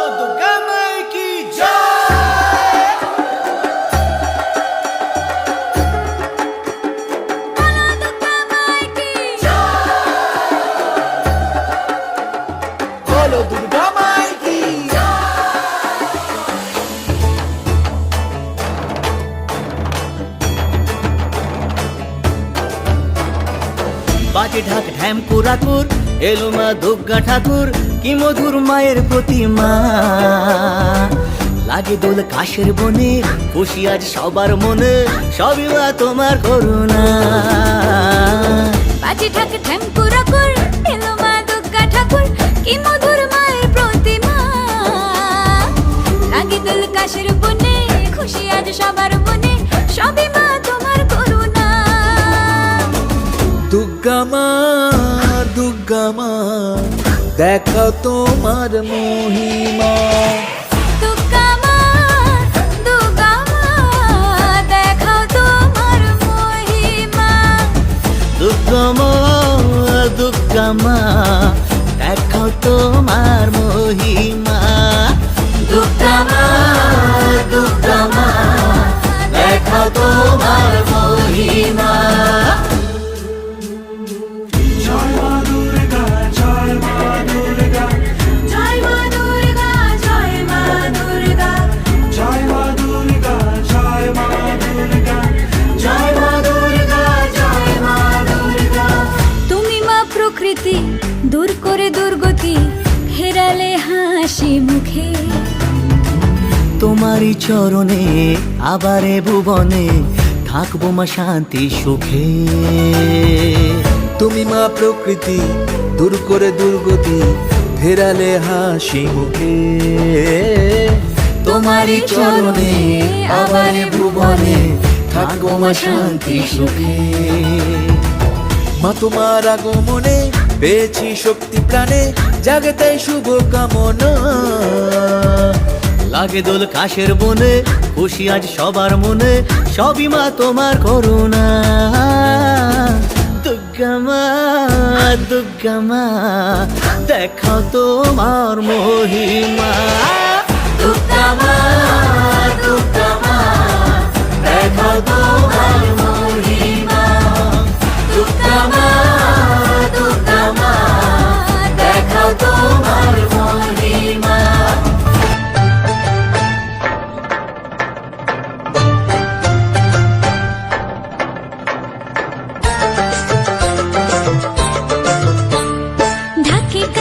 দুর্গা মাই কি জয়। বলো দুর্গা মাই কি জয়। বলো দুর্গা মাই কি বাজে ঢাক ঢ্যাম কুরাকুর এলো মা দুর্গা ঠাকুর কি মধুর মায়ের প্রতিমা লাগে দোল কাশের বনে খুশি আজ সবার মনে সবই মা তোমার করুণা বাজে ঢাক ঢ্যাম কুরাকুর এলো মা দুর্গা ঠাকুর কি মধুর মায়ের প্রতিমা লাগে দোল কাশের বনে খুশি আজ সবার মনে সবই মা তোমার করুণা দুর্গা মা দেখাও তোমার মহিমা। দুর্গা মা দেখাও তোমার মহিমা দুর্গা মা দুর্গা মা দেখাও তোমার মহিমা দুর্গা মা দুর্গা মা দেখাও তোমার মহিমা জয় মা দুর্গা জয় মা দুর্গা জয় মা দুর্গা জয় মা দুর্গা জয় মা দুর্গা জয় মা দুর্গা তুমি মা প্রকৃতি দূর করে দুর্গতি ফেরালে হাসি মুখে তোমারই চরণে আবারে ভুবনে থাকবো মা শান্তি সুখে তুমি মা প্রকৃতি দূর করে দুর্গতি ফেরালে হাসি মুখে। তোমারই চরণে আবারে ভুবনে থাকবো মা শান্তি সুখে মা তোমার আগমনে পেয়েছি শক্তি প্রাণে জাগে তাই শুভ কামনা। লাগে দোল কাশের বনে খুশি আজ সবার মনে সবই মা তোমার করুণা দুর্গা মা দেখাও তোমার মহিমা দুর্গা মা দেখাও তোমার